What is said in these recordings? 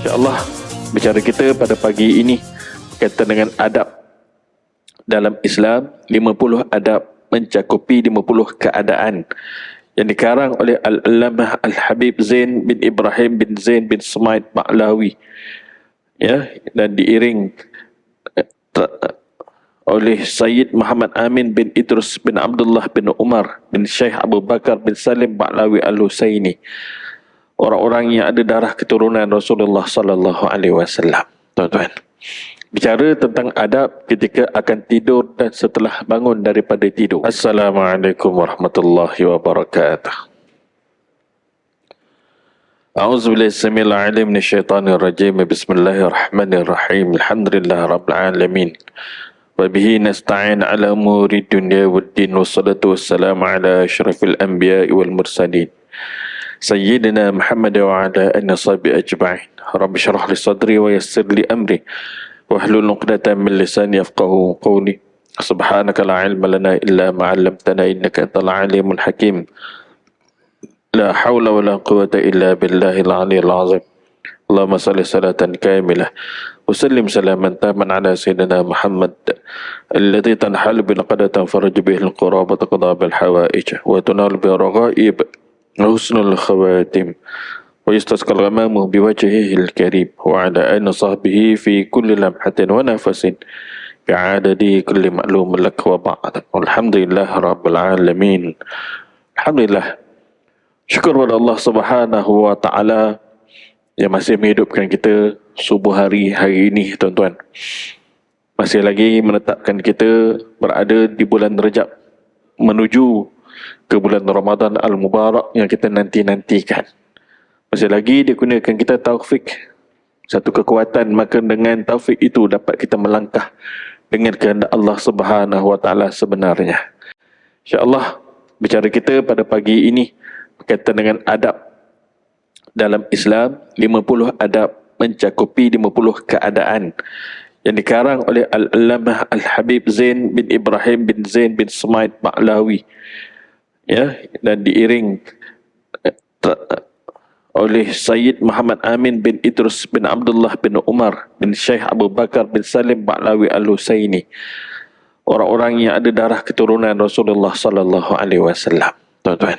InsyaAllah bicara kita pada pagi ini berkaitan dengan adab dalam Islam. 50 adab mencakupi 50 keadaan yang dikarang oleh Al-Allamah Al-Habib Zain bin Ibrahim bin Zain bin Sumaid Ba'lawi, ya, dan diiring oleh Sayyid Muhammad Amin bin Idrus bin Abdullah bin Umar bin Syekh Abu Bakar bin Salim Ba'lawi Al-Husaini, orang-orang yang ada darah keturunan Rasulullah sallallahu alaihi wasallam. Tuan-tuan, bicara tentang adab ketika akan tidur dan setelah bangun daripada tidur. Assalamualaikum warahmatullahi wabarakatuh. A'udzubillahi samil alim minasyaitonir rajim. Bismillahirrahmanirrahim. Alhamdulillah rabbil alamin. Wa bihi nasta'in ala umuri dunya waddin. Wassalatu wassalamu ala asyrafil anbiya'i wal mursalin. Sayyidina Muhammad wa ala alihi washabihi ajma'in. Rabbi shrah li sadri wa yassir li amri wahlul 'uqdatam min lisani yafqahu qawli. Subhanaka la ilma lana illa ma 'allamtana innaka antal alimul hakim. La hawla wa la quwwata illa billahil 'aliyyil 'azim. Allahumma salli salatan kamilah wa sallim salaman taman ala sayyidina Muhammad alladhi tanhalu bil qadatan faraj bihi al quraba taqda bil hawaij wa tunal bi raghaib husnul khawatim wa yastasqal ghamamu biwajhihi al-karim wa ala alihi sahbihi fi kulli lamhatin wa nafasin bi'adadi kulli ma'lum lak wa ba'd. Alhamdulillah rabbil alamin. Alhamdulillah, syukur kepada Allah Subhanahu wa taala yang masih menghidupkan kita subuh hari ini, tuan-tuan. Masih lagi menetapkan kita berada di bulan Rajab menuju ke bulan Ramadan Al-Mubarak yang kita nanti-nantikan. Masih lagi dia gunakan kita taufik, satu kekuatan, maka dengan taufik itu dapat kita melangkah dengan kehendak Allah Subhanahu wa taala sebenarnya. InsyaAllah bicara kita pada pagi ini berkaitan dengan adab dalam Islam. 50 adab mencakupi 50 keadaan yang dikarang oleh Al-Allamah Al-Habib Zain bin Ibrahim bin Zain bin Sumaid Ba'lawi, ya, dan diiring oleh Sayyid Muhammad Amin bin Idrus bin Abdullah bin Umar bin Syekh Abu Bakar bin Salim Ba'lawi Al-Husaini, orang-orang yang ada darah keturunan Rasulullah sallallahu alaihi wasallam. Tuan-tuan,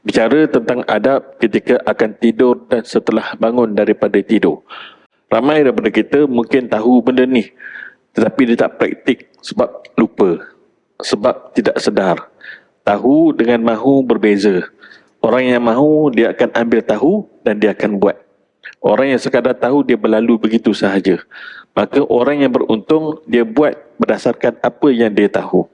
bicara tentang adab ketika akan tidur dan setelah bangun daripada tidur. Ramai daripada kita mungkin tahu benda ni, tetapi dia tak praktik sebab lupa, sebab tidak sedar. Tahu dengan mahu berbeza. Orang yang mahu, dia akan ambil tahu dan dia akan buat. Orang yang sekadar tahu, dia berlalu begitu sahaja. Maka orang yang beruntung, dia buat berdasarkan apa yang dia tahu.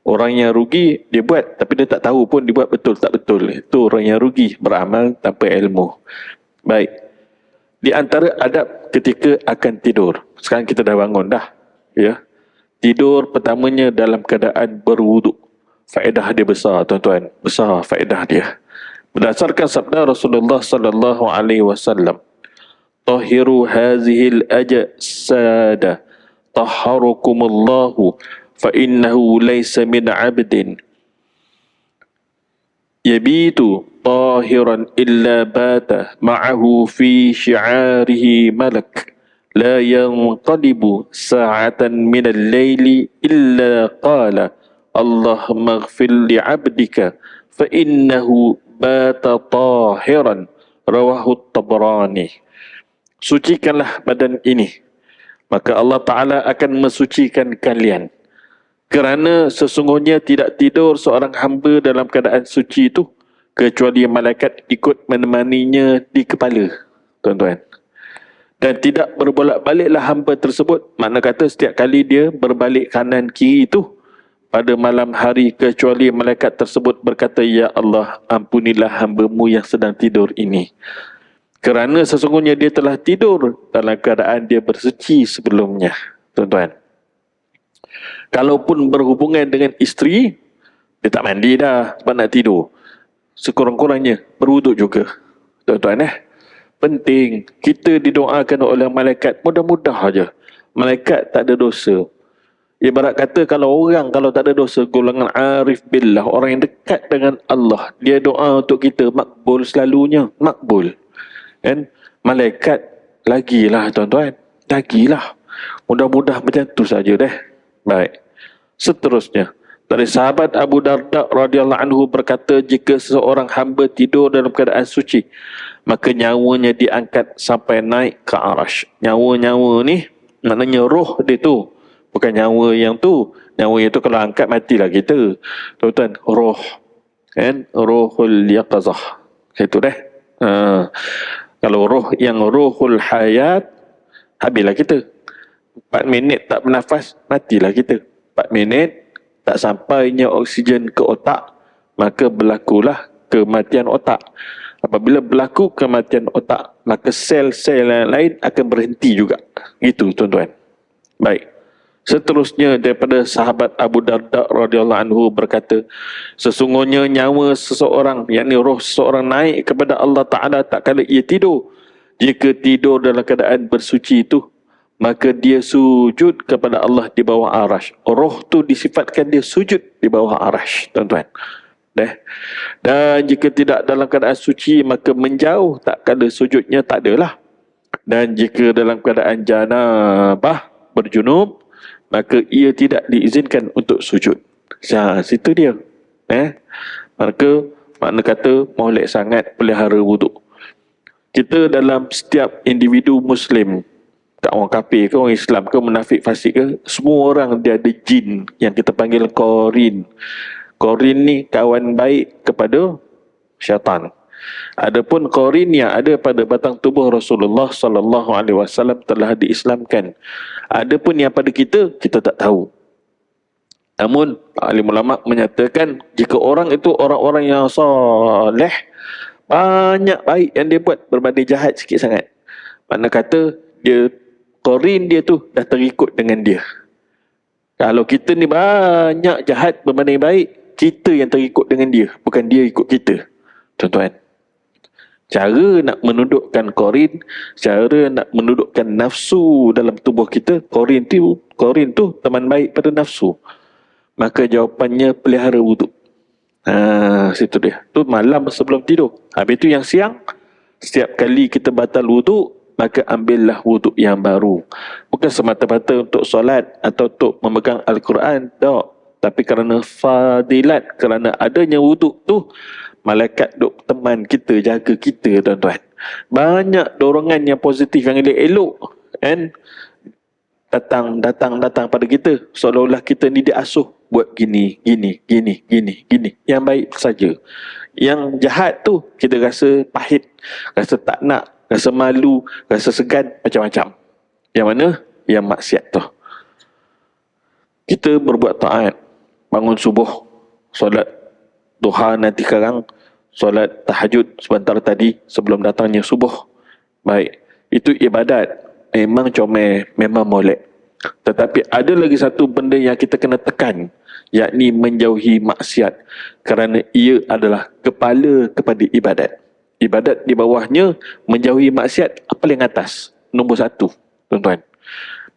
Orang yang rugi, dia buat tapi dia tak tahu pun dia buat betul tak betul. Itu orang yang rugi, beramal tanpa ilmu. Baik, di antara adab ketika akan tidur. Sekarang kita dah bangun dah, ya. Tidur pertamanya dalam keadaan berwuduk. Faedah dia besar, tuan-tuan. Besar faedah dia. Berdasarkan sabda Rasulullah sallallahu alaihi wasallam, "Tahiru hazihil ajsada, tahharukumullahu, fa innahu laysa min 'abdin yabitu tahiran illa bata ma'ahu fi syi'arihi malak la yanqalibu sa'atan min al-layli illa qala Allahumma ighfir li 'abdika fa innahu bata tahiran." Rawahu Tabrani. Sucikanlah badan ini, maka Allah Ta'ala akan mensucikan kalian. Kerana sesungguhnya tidak tidur seorang hamba dalam keadaan suci itu kecuali malaikat ikut menemaninya di kepala, tuan-tuan. Dan tidak berbolak-baliklah hamba tersebut, makna kata setiap kali dia berbalik kanan kiri itu pada malam hari, kecuali malaikat tersebut berkata, "Ya Allah, ampunilah hamba-Mu yang sedang tidur ini. Kerana sesungguhnya dia telah tidur dalam keadaan dia bersuci sebelumnya." Tuan-tuan, kalaupun berhubungan dengan isteri, dia tak mandi dah sebab nak tidur, sekurang-kurangnya berwuduk juga, tuan-tuan. Penting kita didoakan oleh malaikat, mudah-mudah aja. Malaikat tak ada dosa. Ibarat kata kalau tak ada dosa, golongan arif billah, orang yang dekat dengan Allah, dia doa untuk kita makbul selalunya, makbul. Kan? Malaikat Lagilah tuan-tuan, lagilah. Mudah-mudah macam tu saja deh. Baik. Seterusnya, dari sahabat Abu Darda radhiyallahu anhu berkata, jika seseorang hamba tidur dalam keadaan suci, maka nyawanya diangkat sampai naik ke arash. Nyawa-nyawa ni maknanya roh dia tu, bukan nyawa yang tu. Nyawa yang tu kalau angkat matilah kita. Tuan-tuan, roh kan, rohul yaqazah. Itu deh. Kalau roh yang rohul hayat, habislah kita. 4 minit tak bernafas, matilah kita. 4 minit tak sampainya oksigen ke otak, maka berlakulah kematian otak. Apabila berlaku kematian otak, maka sel-sel yang lain akan berhenti juga. Gitu tuan-tuan. Baik. Seterusnya daripada sahabat Abu Darda radhiyallahu anhu berkata, sesungguhnya nyawa seseorang, yakni roh seseorang naik kepada Allah Ta'ala tak kala ia tidur. Jika tidur dalam keadaan bersuci itu, maka dia sujud kepada Allah di bawah arash. Roh tu disifatkan dia sujud di bawah arash, tuan-tuan. Dan jika tidak dalam keadaan suci, maka menjauh tak kala sujudnya tak adalah. Dan jika dalam keadaan janabah, berjunub, maka ia tidak diizinkan untuk sujud. Situ dia. Makna kata molek sangat pelihara wuduk. Kita dalam setiap individu Muslim, kat orang kafir ke, orang Islam ke, munafik, fasik ke, semua orang dia ada jin yang kita panggil Qarin. Qarin ni kawan baik kepada syaitan. Adapun Qarin yang ada pada batang tubuh Rasulullah sallallahu alaihi wasallam telah diislamkan. Adapun yang pada kita tak tahu. Namun alim ulama menyatakan jika orang itu orang-orang yang soleh, banyak baik yang dia buat berbanding jahat sikit sangat. Makna kata dia Qarin dia tu dah terikut dengan dia. Kalau kita ni banyak jahat berbanding baik, kita yang terikut dengan dia, bukan dia ikut kita. Tuan-tuan, cara nak menundukkan Qarin, cara nak menundukkan nafsu dalam tubuh kita, Qarin tu teman baik pada nafsu. Maka jawapannya pelihara wuduk. Situ dia. Tu malam sebelum tidur. Habis tu yang siang, setiap kali kita batal wuduk, maka ambillah wuduk yang baru. Bukan semata-mata untuk solat atau untuk memegang Al-Quran, tak. Tapi kerana fadilat, kerana adanya wuduk tu, malaikat duk teman kita, jaga kita, tuan-tuan. Banyak dorongan yang positif, yang elok-elok, kan? Datang pada kita, seolah-olah kita ni diasuh buat gini. Yang baik saja. Yang jahat tu kita rasa pahit, rasa tak nak, rasa malu, rasa segan, macam-macam. Yang mana? Yang maksiat tu. Kita berbuat taat, bangun subuh, solat duha nanti sekarang, solat tahajud sebentar tadi sebelum datangnya subuh. Baik, itu ibadat. Memang comel, memang molek. Tetapi ada lagi satu benda yang kita kena tekan, yakni menjauhi maksiat, kerana ia adalah kepala kepada ibadat. Ibadat di bawahnya, menjauhi maksiat paling atas, nombor 1, tuan-tuan.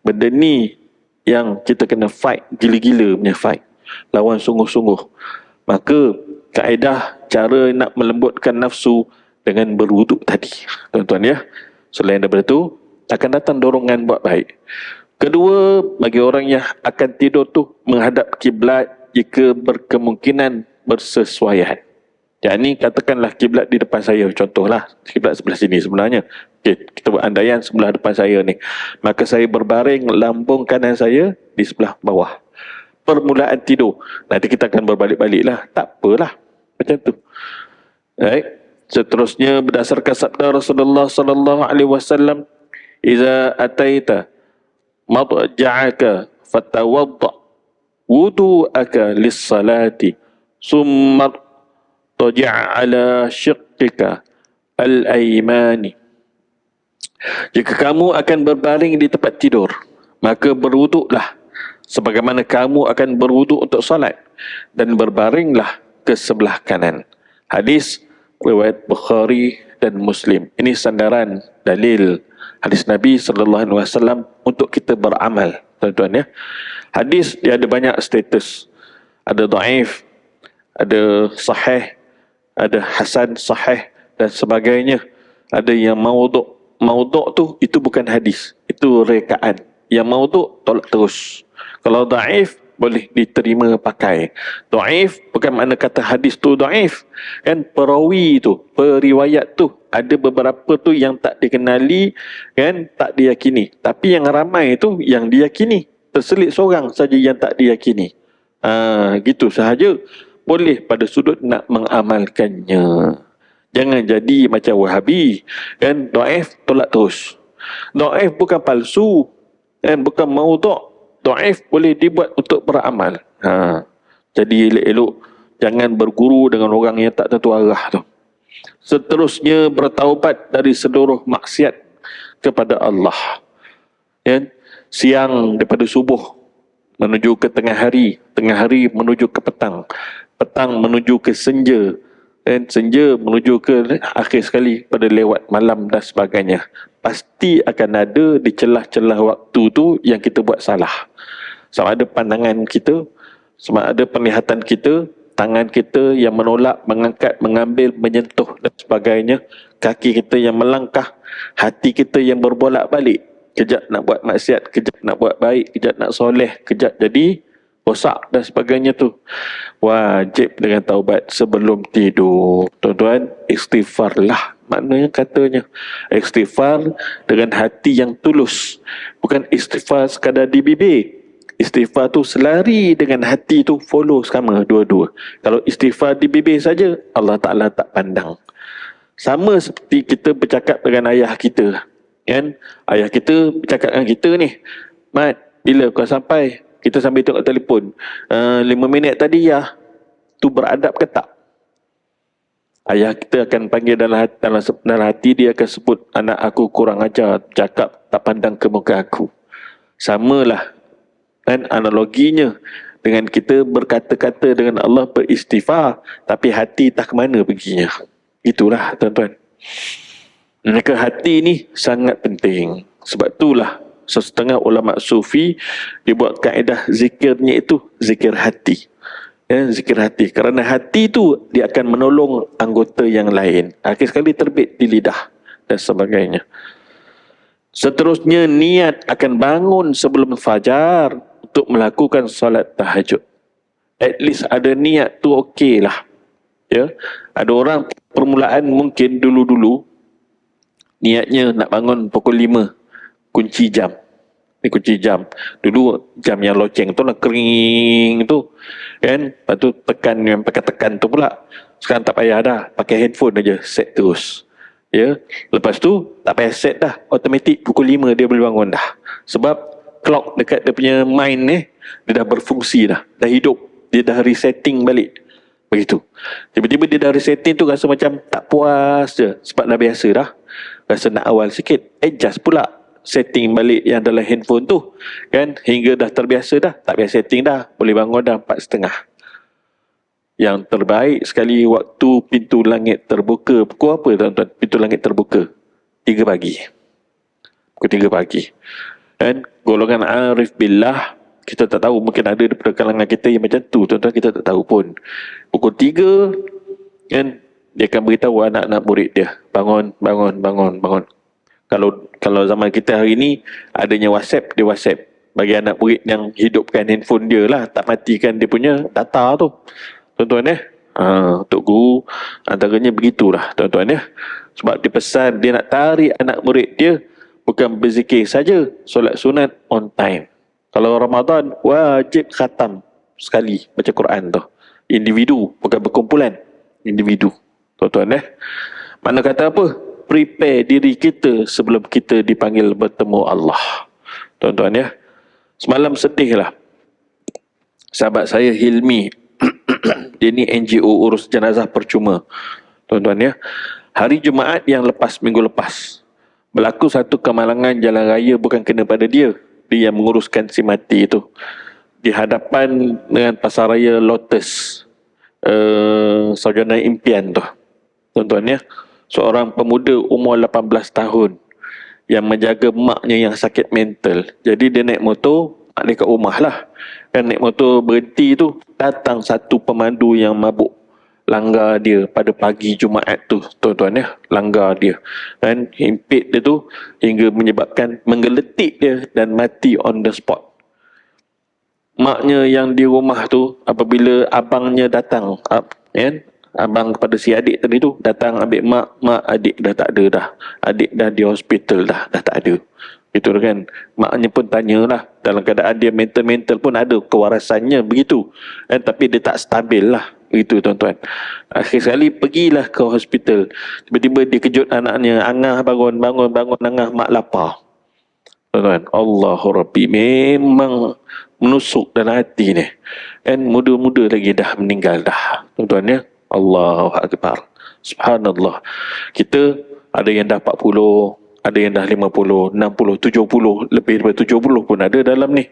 Benda ni yang kita kena fight, gila-gila punya fight, lawan sungguh-sungguh. Maka kaedah cara nak melembutkan nafsu dengan berwuduk tadi, tuan-tuan ya. Selain daripada itu, akan datang dorongan buat baik. Kedua, bagi orang yang akan tidur tu menghadap kiblat jika berkemungkinan bersesuaian. Yakni katakanlah kiblat di depan saya, contohlah kiblat sebelah sini sebenarnya. Okey, kita buat andaian sebelah depan saya ni. Maka saya berbaring, lambung kanan saya di sebelah bawah. Permulaan tidur. Nanti kita akan berbalik-balik lah. Tak apalah. Macam tu. Baik. Seterusnya berdasarkan sabda Rasulullah sallallahu alaihi wasallam, "Iza ataita madja'aka fatawadda wudu'aka lis-salati summa taji' ala syiqqika al-aymani." Jika kamu akan berbaring di tempat tidur, maka berwuduklah sebagaimana kamu akan berwuduk untuk solat, dan berbaringlah ke sebelah kanan. Hadis riwayat Bukhari dan Muslim. Ini sandaran dalil hadis Nabi SAW untuk kita beramal, tuan-tuan ya. Hadis dia ada banyak status. Ada dhaif, ada sahih, ada hasan sahih dan sebagainya. Ada yang maudhu', maudhu' tu itu bukan hadis, itu rekaan. Yang maudhu' tolak terus. Kalau dhaif boleh diterima pakai. Dhaif bukan makna kata hadis tu dhaif. Kan perawi tu, periwayat tu ada beberapa tu yang tak dikenali, kan, tak diyakini. Tapi yang ramai tu yang diyakini. Terselit seorang saja yang tak diyakini. Gitu sahaja. Boleh pada sudut nak mengamalkannya. Jangan jadi macam Wahabi, kan, dhaif tolak terus. Dhaif bukan palsu, kan, bukan maudhu'. Dhaif boleh dibuat untuk beramal. Jadi elok-elok jangan berguru dengan orang yang tak tentu arah tu. Seterusnya bertaubat dari seluruh maksiat kepada Allah. Kan? Siang daripada subuh menuju ke tengah hari menuju ke petang, petang menuju ke senja, dan senja menuju ke akhir sekali pada lewat malam dan sebagainya. Pasti akan ada di celah-celah waktu tu yang kita buat salah. Sama ada pandangan kita, sama ada penglihatan kita, tangan kita yang menolak, mengangkat, mengambil, menyentuh dan sebagainya, kaki kita yang melangkah, hati kita yang berbolak-balik, kejap nak buat maksiat, kejap nak buat baik, kejap nak soleh, kejap jadi rosak dan sebagainya tu. Wajib dengan taubat sebelum tidur. Tuan-tuan, istighfarlah. Maknanya katanya istighfar dengan hati yang tulus, bukan istighfar sekadar di bibir. Istighfar tu selari dengan hati tu follow sama dua-dua. Kalau istighfar di bibir saja, Allah Ta'ala tak pandang. Sama seperti kita bercakap dengan ayah kita, kan? Ayah kita bercakap dengan kita ni, Mat, bila kau sampai? Kita sambil tengok telefon, 5 minit tadi ya, tu beradab ke tak? Ayah kita akan panggil dalam hati, dia akan sebut, anak aku kurang ajar, cakap tak pandang ke muka aku. Samalah, kan, analoginya dengan kita berkata-kata dengan Allah, beristighfar, tapi hati tak ke mana perginya. Itulah tuan-tuan. Maka hati ni sangat penting. Sebab itulah setengah ulama sufi dibuat kaedah zikirnya itu zikir hati. Ya, zikir hati. Kerana hati tu dia akan menolong anggota yang lain. Akhir sekali terbit di lidah dan sebagainya. Seterusnya niat akan bangun sebelum fajar untuk melakukan solat tahajud. At least ada niat tu okey lah. Ya, ada orang permulaan mungkin dulu-dulu niatnya nak bangun pukul 5, kunci jam. Ni kunci jam. Dulu jam yang loceng tu lah, kering tu, kan? Lepas tu tekan, yang pakai tekan tu pula. Sekarang tak payah dah, pakai handphone aja, set terus. Ya, lepas tu tak payah set dah, automatik pukul 5 dia boleh bangun dah. Sebab clock dekat dia punya mind ni, dia dah berfungsi dah hidup, dia dah resetting balik. Begitu. Tiba-tiba dia dah resetting tu rasa macam tak puas je, sebab dah biasa dah. Rasa nak awal sikit, adjust pula setting balik yang dalam handphone tu, kan, hingga dah terbiasa dah, tak payah setting dah, boleh bangun dah 4:30. Yang terbaik sekali waktu pintu langit terbuka. Pukul apa tuan-tuan pintu langit terbuka? 3 pagi. Pukul 3 pagi. Dan golongan arif billah, kita tak tahu, mungkin ada daripada kalangan kita yang macam tu tuan-tuan, kita tak tahu pun. Pukul 3, kan, dia akan beritahu anak-anak murid dia, bangun. Kalau zaman kita hari ni adanya WhatsApp, dia WhatsApp bagi anak murid yang hidupkan handphone dia lah, tak matikan dia punya data tu, tuan-tuan ya. Untuk guru antaranya begitulah tuan-tuan ya. Sebab dia pesan, dia nak tarik anak murid dia bukan berzikir saja, solat sunat on time. Kalau Ramadan wajib khatam sekali baca Quran tu. Individu, bukan berkumpulan, individu, tuan-tuan ya. Mana kata apa? Prepare diri kita sebelum kita dipanggil bertemu Allah, tuan-tuan ya. Semalam sedih lah, sahabat saya Hilmi dia ni NGO urus jenazah percuma, tuan-tuan ya. Hari Jumaat yang lepas, minggu lepas, berlaku satu kemalangan jalan raya, bukan kena pada dia yang menguruskan si mati itu, di hadapan dengan pasar raya Lotus, Sarjana Impian tu, tuan-tuan ya. Seorang pemuda umur 18 tahun yang menjaga maknya yang sakit mental. Jadi dia naik motor, mak dia kat rumah lah. Kan naik motor berhenti tu, datang satu pemandu yang mabuk. langgar dia pada pagi Jumaat tu, tuan-tuan ya, langgar dia. Dan himpit dia tu hingga menyebabkan menggeletik dia dan mati on the spot. Maknya yang di rumah tu, apabila abangnya datang, kan, abang kepada si adik tadi tu datang ambil mak adik dah tak ada dah. Adik dah di hospital dah tak ada. Gitu kan. Maknya pun tanyalah, dalam keadaan dia mental pun ada kewarasannya begitu. Tapi dia tak stabil lah. Begitu tuan-tuan. Akhir sekali pergilah ke hospital. Tiba-tiba dia kejut anaknya, Angah bangun, Angah, mak lapar. Tuan-tuan, Allahu Rabbi, memang menusuk dalam hati ni. Muda-muda lagi dah meninggal dah. Tuan-tuan ya, Allahu Akbar. Subhanallah. Kita ada yang dah 40, ada yang dah 50, 60, 70, lebih daripada 70 pun ada dalam ni.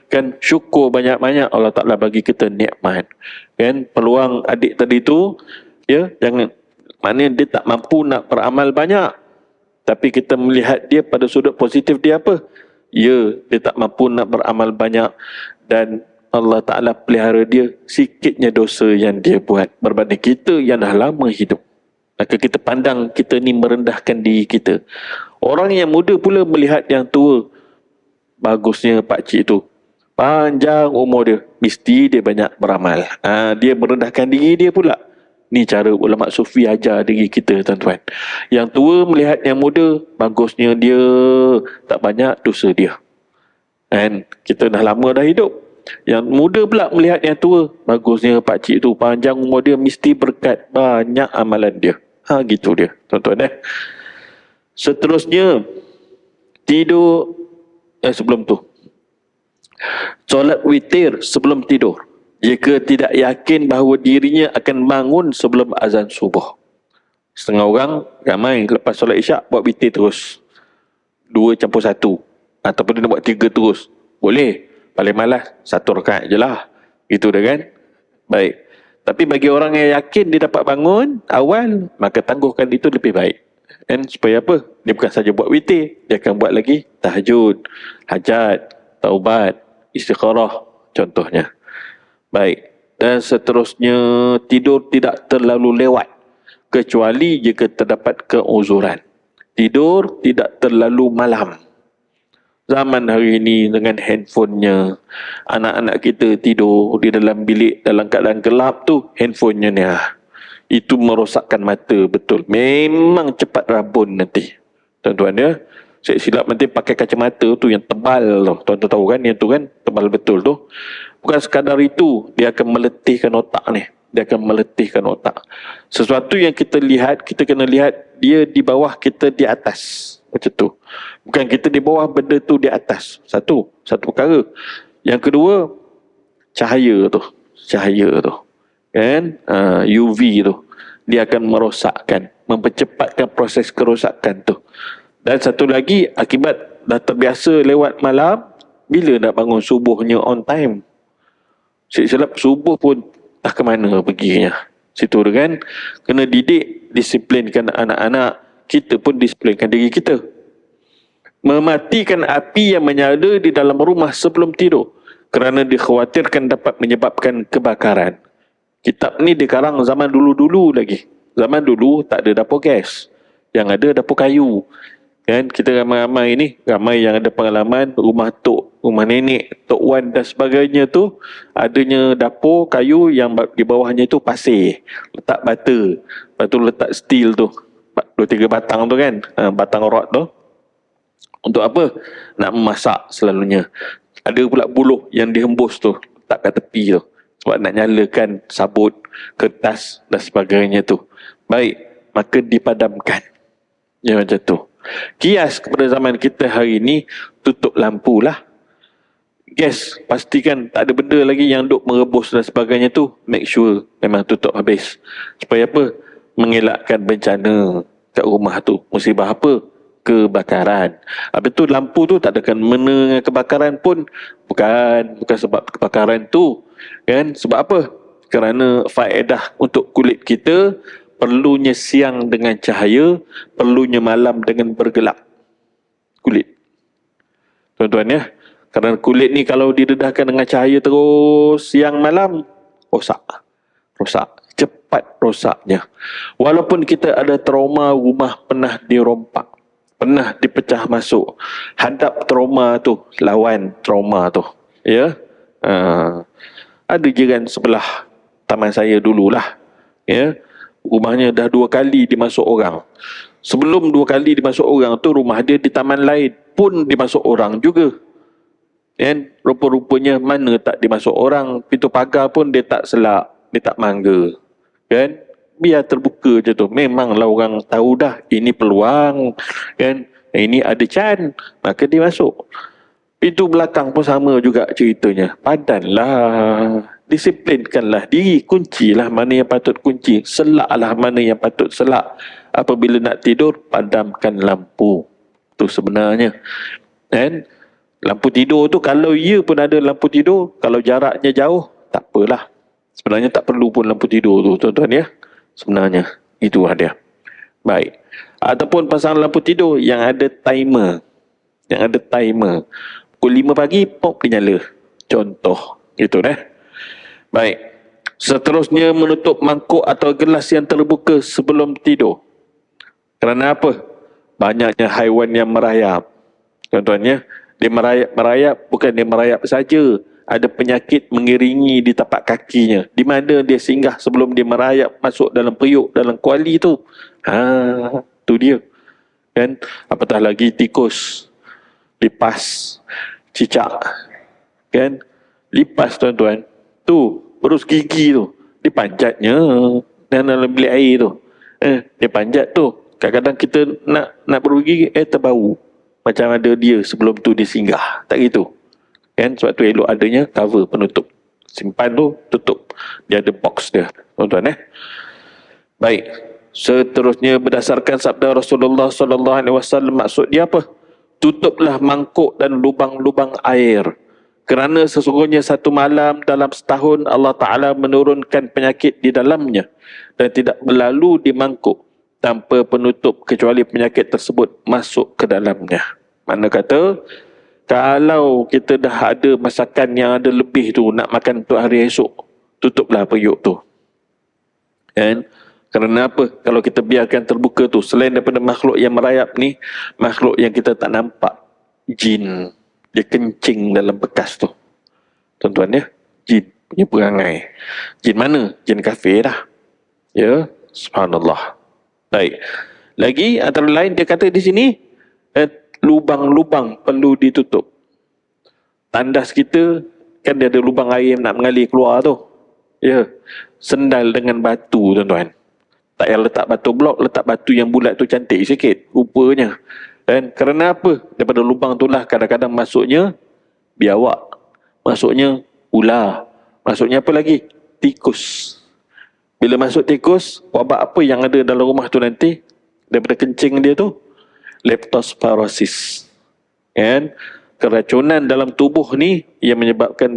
Kan, syukur banyak-banyak Allah Ta'ala bagi kita nikmat. Kan, peluang adik tadi tu, ya, jangan, maknanya dia tak mampu nak beramal banyak. Tapi kita melihat dia pada sudut positif dia apa? Ya, dia tak mampu nak beramal banyak. Dan Allah Ta'ala pelihara dia sikitnya dosa yang dia buat berbanding kita yang dah lama hidup. Maka kita pandang kita ni merendahkan diri kita. Orang yang muda pula melihat yang tua. Bagusnya pakcik tu, panjang umur dia, mesti dia banyak beramal. Dia merendahkan diri dia pula. Ni cara ulama sufi ajar diri kita, tuan-tuan. Yang tua melihat yang muda, bagusnya dia tak banyak dosa dia. Kan, kita dah lama dah hidup. Yang muda pula melihat yang tua, bagusnya pakcik tu panjang umur dia, mesti berkat banyak amalan dia. Gitu dia, tuan-tuan. Seterusnya, tidur sebelum tu, solat witir sebelum tidur jika tidak yakin bahawa dirinya akan bangun sebelum azan subuh. Setengah orang ramai lepas solat isyak buat witir terus, 2 campur 1, ataupun dia nak buat 3 terus. Boleh, paling malas 1 rakaat je lah. Itu dah kan. Baik. Tapi bagi orang yang yakin dia dapat bangun awal, maka tangguhkan itu lebih baik. Supaya apa? Dia bukan saja buat witir, dia akan buat lagi tahajud, hajat, taubat, istikharah contohnya. Baik. Dan seterusnya, tidur tidak terlalu lewat kecuali jika terdapat keuzuran. Tidur tidak terlalu malam. Zaman hari ini dengan handphonenya, anak-anak kita tidur di dalam bilik dalam keadaan gelap tu, handphonenya ni itu merosakkan mata betul. Memang cepat rabun nanti, tuan-tuan ya. Saya silap nanti pakai kacamata tu yang tebal tu. Tuan-tuan tahu kan, yang tu kan tebal betul tu. Bukan sekadar itu, dia akan meletihkan otak ni. Dia akan meletihkan otak. Sesuatu yang kita lihat, kita kena lihat dia di bawah, kita di atas. Macam tu. Bukan kita di bawah, benda tu di atas. Satu perkara. Yang kedua, cahaya tu. Kan? UV tu. Dia akan merosakkan, mempercepatkan proses kerosakan tu. Dan satu lagi, akibat dah terbiasa lewat malam, bila nak bangun subuhnya on time? Silap subuh pun tak ke mana perginya. Situ kan, kena didik, disiplinkan anak-anak. Kita pun disiplinkan diri kita. Mematikan api yang menyala di dalam rumah sebelum tidur, kerana dikhawatirkan dapat menyebabkan kebakaran. Kitab ni dikarang zaman dulu-dulu lagi. Zaman dulu tak ada dapur gas. Yang ada dapur kayu. Kan, kita ramai-ramai ni, ramai yang ada pengalaman rumah tok, rumah nenek, tok wan dan sebagainya tu, adanya dapur kayu yang di bawahnya tu pasir, letak bata, lepas tu letak steel tu, 2-3 batang tu kan, batang rod tu. Untuk apa? Nak memasak selalunya. Ada pula buluh yang dihembus tu, letak kat tepi tu, sebab nak nyalakan sabut, kertas dan sebagainya tu. Baik, maka dipadamkan. Ya, macam tu. Kias kepada zaman kita hari ni, tutup lampu lah. Gas, pastikan tak ada benda lagi yang duk merebus dan sebagainya tu. Make sure memang tutup habis. Supaya apa? Mengelakkan bencana kat rumah tu. Musibah apa? Kebakaran. Habis tu lampu tu tak ada kan mena kebakaran pun. Bukan sebab kebakaran tu. Kan? Sebab apa? Kerana faedah untuk kulit kita, perlunya siang dengan cahaya, perlunya malam dengan bergelap. Kulit. Tuan-tuan ya. Kerana kulit ni kalau didedahkan dengan cahaya terus siang malam, rosak. cepat rosaknya. Walaupun kita ada trauma rumah pernah dirompak, pernah dipecah masuk, hadap trauma tu, lawan trauma tu. Ya. Ada jiran sebelah taman saya dululah. Ya. Rumahnya dah 2 kali dimasuk orang. Sebelum 2 kali dimasuk orang tu, rumah dia di taman lain pun dimasuk orang juga. Kan? Rupa-rupanya mana tak dimasuk orang, pintu pagar pun dia tak selak, dia tak mangga. Kan? Biar terbuka je tu. Memanglah orang tahu dah ini peluang, kan? Ini ada can, maka dia masuk. Pintu belakang pun sama juga ceritanya. Padanlah, disiplinkanlah diri, kuncilah mana yang patut kunci, selaklah mana yang patut selak. Apabila nak tidur, padamkan lampu. Tu sebenarnya. Dan lampu tidur tu, kalau ia pun ada lampu tidur, kalau jaraknya jauh, tak apalah. Sebenarnya tak perlu pun lampu tidur tu, tuan-tuan ya. Sebenarnya, itulah dia. Baik. Ataupun pasang lampu tidur yang ada timer. Yang ada timer. Pukul 5 pagi, pop dia nyala. Contoh. Itu dah. Baik. Seterusnya menutup mangkuk atau gelas yang terbuka sebelum tidur. Kerana apa? Banyaknya haiwan yang merayap. Tuan-tuan ya. Dia merayap bukan dia merayap saja. Ada penyakit mengiringi di tapak kakinya. Di mana dia singgah sebelum dia merayap masuk dalam periuk, dalam kuali tu. Tu dia. Kan? Apatah lagi tikus. Lipas. Cicak. Kan? Lipas tuan-tuan. Tu, berus gigi tu. Dia panjatnya dalam bilik air tu. Dia panjat tu. Kadang-kadang kita nak berus gigi, terbau. Macam ada dia sebelum tu dia singgah. Tak gitu. Kan? Sebab tu elok adanya cover penutup. Simpan tu, tutup. Dia ada box dia. Tuan-tuan Baik. Seterusnya berdasarkan sabda Rasulullah SAW, maksud dia apa? Tutuplah mangkuk dan lubang-lubang air. Kerana sesungguhnya satu malam dalam setahun Allah Ta'ala menurunkan penyakit di dalamnya dan tidak berlalu di mangkuk tanpa penutup kecuali penyakit tersebut masuk ke dalamnya. Mana kata, kalau kita dah ada masakan yang ada lebih tu, nak makan untuk hari esok, tutuplah periuk tu. Kan? Kerana apa? Kalau kita biarkan terbuka tu, selain daripada makhluk yang merayap ni, makhluk yang kita tak nampak, jin, dia kencing dalam bekas tu. Tuan-tuan ya, jin punya perangai. Jin mana? Jin kafir dah. Ya, subhanallah. Baik. Lagi antara lain dia kata di sini, lubang-lubang perlu ditutup. Tandas kita kan dia ada lubang air nak mengalir keluar tu. Ya, sendal dengan batu tuan-tuan. Tak payah letak batu blok, letak batu yang bulat tu cantik sikit rupanya. Dan kerana apa? Daripada lubang tu lah kadang-kadang masuknya biawak, masuknya ular, masuknya apa lagi? Tikus. Bila masuk tikus, wabak apa yang ada dalam rumah tu nanti? Daripada kencing dia tu, leptospirosis. Kan? Keracunan dalam tubuh ni yang menyebabkan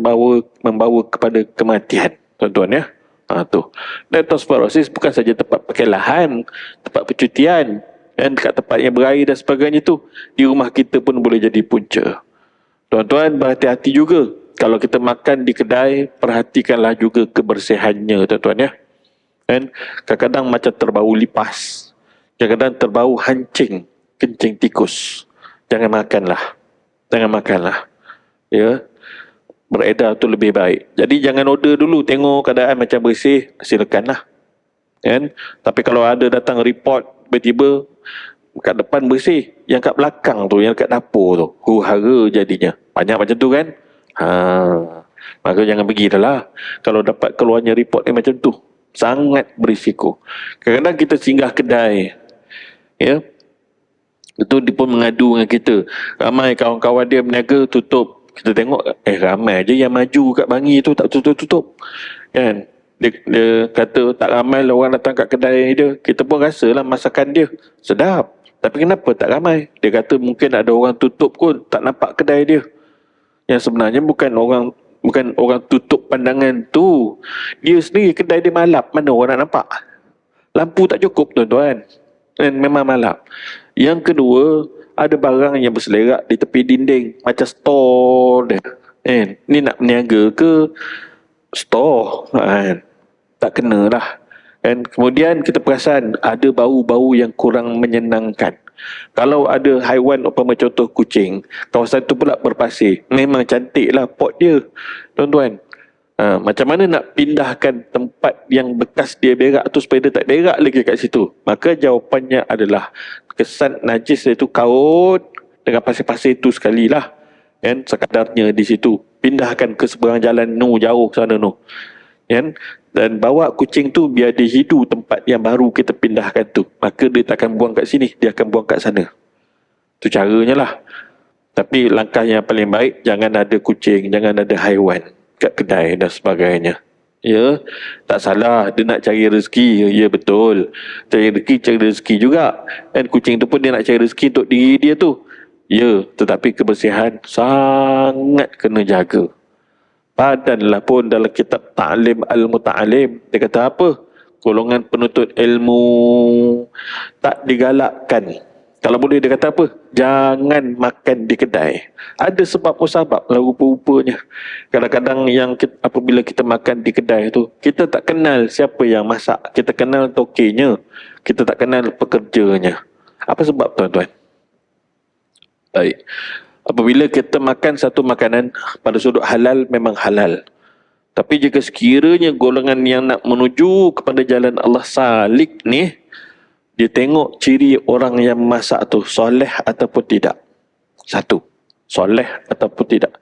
membawa kepada kematian. Tuan-tuan ya. Tu. Leptospirosis bukan saja tempat perkelahan, tempat percutian, dan dekat tempat yang berair dan sebagainya tu, di rumah kita pun boleh jadi punca. Tuan-tuan berhati-hati juga. Kalau kita makan di kedai, perhatikanlah juga kebersihannya tuan-tuan ya. Dan kadang-kadang macam terbau lipas, kadang-kadang terbau hancing, kencing tikus. Jangan makanlah. Jangan makanlah. Ya. Beredar tu lebih baik. Jadi jangan order dulu, tengok keadaan macam bersih, silakanlah. Kan? Tapi kalau ada datang report tiba-tiba kat depan bersih, yang kat belakang tu, yang kat dapur tu, huru-hara jadinya. Banyak macam tu kan? Maka jangan pergi dah lah. Kalau dapat keluarnya report macam tu, sangat berisiko. Kadang-kadang kita singgah kedai, ya, itu dia pun mengadu dengan kita. Ramai kawan-kawan dia berniaga tutup. Kita tengok, ramai je yang maju kat Bangi tu tak tutup-tutup. Kan? Dia kata tak ramai lah orang datang kat kedai dia. Kita pun rasalah masakan dia sedap. Tapi kenapa tak ramai? Dia kata mungkin ada orang tutup pun tak nampak kedai dia. Yang sebenarnya bukan orang tutup pandangan tu. Dia sendiri kedai dia malap. Mana orang nak nampak? Lampu tak cukup tuan-tuan. Dan memang malap. Yang kedua, ada barang yang berselerak di tepi dinding macam store dia. Ni nak berniaga ke store? Tak kena lah. Dan kemudian kita perasan ada bau-bau yang kurang menyenangkan. Kalau ada haiwan, umpama contoh kucing, kawasan tu pula berpasir, memang cantiklah pot dia, tuan-tuan. Macam mana nak pindahkan tempat yang bekas dia berak tu supaya dia tak berak lagi kat situ? Maka jawapannya adalah kesan najis iaitu kaut dengan pasir-pasir tu sekali lah, kan, sekadarnya di situ. Pindahkan ke seberang jalan jauh sana kan. Dan bawa kucing tu biar dia hidu tempat yang baru kita pindahkan tu. Maka dia tak akan buang kat sini, dia akan buang kat sana. Tu caranya lah. Tapi langkah yang paling baik, jangan ada kucing, jangan ada haiwan kat kedai dan sebagainya. Ya, tak salah dia nak cari rezeki. Ya betul, cari rezeki juga. Dan kucing tu pun dia nak cari rezeki untuk diri dia tu. Ya, tetapi kebersihan sangat kena jaga. Padanlah pun dalam kitab Ta'lim Al-Muta'alim, dia kata apa? Golongan penuntut ilmu tak digalakkan. Kalau boleh dia kata apa? Jangan makan di kedai. Ada sebab musabab lah rupa-rupanya. Kadang-kadang yang apabila kita makan di kedai tu, kita tak kenal siapa yang masak. Kita kenal tokenya. Kita tak kenal pekerjanya. Apa sebab, tuan-tuan? Baik. Apabila kita makan satu makanan pada sudut halal, memang halal. Tapi jika sekiranya golongan yang nak menuju kepada jalan Allah salik ni, dia tengok ciri orang yang masak tu soleh ataupun tidak. Satu, soleh ataupun tidak.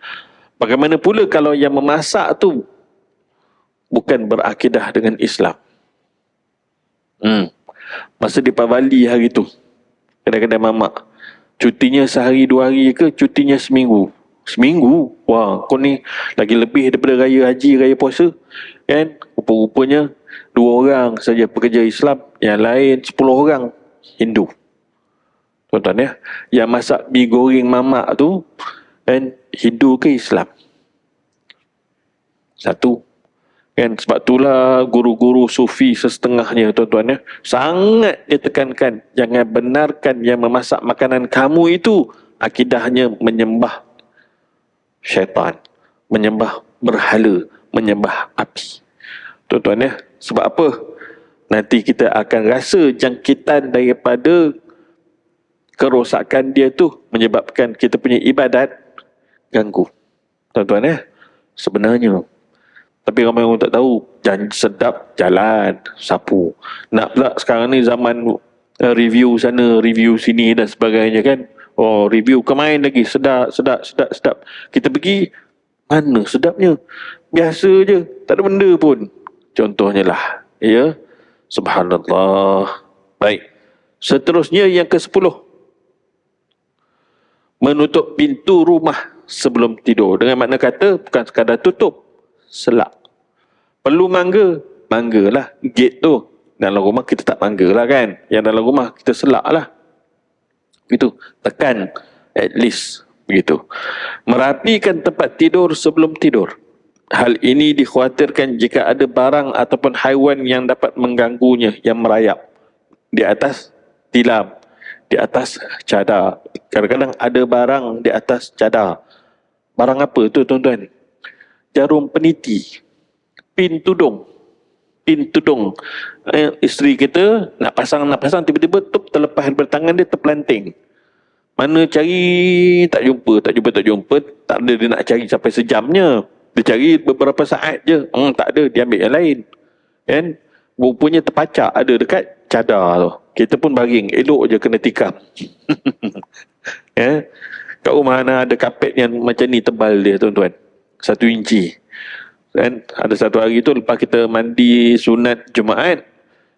Bagaimana pula kalau yang memasak tu bukan berakidah dengan Islam? Masa di Pavali hari tu, kedai-kedai mamak, cutinya sehari 2 hari ke cutinya seminggu? Seminggu? Wah, kau ni lagi lebih daripada raya haji, raya puasa, kan? Rupa-rupanya 2 orang saja pekerja Islam, yang lain 10 orang Hindu. Tuan-tuan ya, yang masak mi goreng mamak tu, kan, Hindu ke Islam? Satu. Kan, sebab itulah guru-guru sufi sesetengahnya, tuan-tuan ya, sangat dia tekankan, jangan benarkan yang memasak makanan kamu itu akidahnya menyembah syaitan, menyembah berhala, menyembah api. Tuan-tuan ya, sebab apa? Nanti kita akan rasa jangkitan daripada kerosakan dia tu menyebabkan kita punya ibadat ganggu. Tuan-tuan ya, sebenarnya. Tapi ramai orang tak tahu, sedap jalan, sapu. Nak pula sekarang ni zaman review sana, review sini dan sebagainya kan. Oh, review kemain lagi, sedap. Kita pergi, mana sedapnya? Biasa je, tak ada benda pun. Contohnya lah, ya. Subhanallah. Baik. Seterusnya yang ke-10. Menutup pintu rumah sebelum tidur. Dengan makna kata, bukan sekadar tutup, selak. Perlu mangga, manggalah gate tu. Dalam rumah kita tak manggalah kan. Yang dalam rumah kita selak lah. Begitu. Tekan at least. Begitu. Merapikan tempat tidur sebelum tidur. Hal ini dikhawatirkan jika ada barang ataupun haiwan yang dapat mengganggunya, yang merayap. Di atas tilam, di atas cadar. Kadang-kadang ada barang di atas cadar. Barang apa tu, tuan-tuan? Jarum peniti, pin tudung. Isteri kita nak pasang, tiba-tiba terlepas daripada tangan dia, terpelanting. Mana cari tak jumpa. Tak ada, dia nak cari sampai sejamnya. Dia cari beberapa saat je. Tak ada, dia ambil yang lain. Kan? Rupanya terpacak ada dekat cadar tu. Kita pun baring, elok je kena tikam. Ya? Kat rumah Ana ada kapet yang macam ni tebal dia, tuan-tuan. 1 inci. Dan ada satu hari tu lepas kita mandi sunat Jumaat,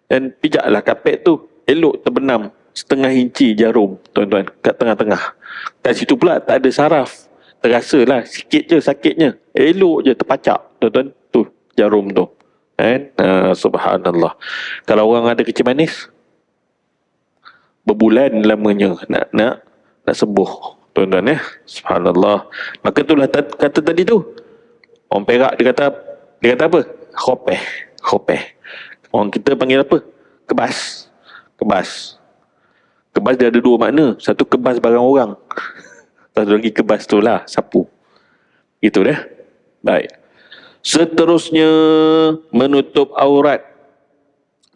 dan pijaklah kapet tu, elok terbenam 1/2 inci jarum, tuan-tuan, kat tengah-tengah. Kat situ pula tak ada saraf. Terasalah sikit je sakitnya. Elok je terpacak, tuan-tuan, tu jarum tu. Kan? Subhanallah. Kalau orang ada kecil manis, berbulan lamanya nak sembuh, tuan-tuan ya. Subhanallah. Maka itulah kata tadi tu. Orang Perak dia kata apa? Khopeh. Orang kita panggil apa? Kebas. Kebas dia ada 2 makna. Satu, kebas barang orang. Satu lagi kebas tu lah, sapu. Itu dah. Baik. Seterusnya, menutup aurat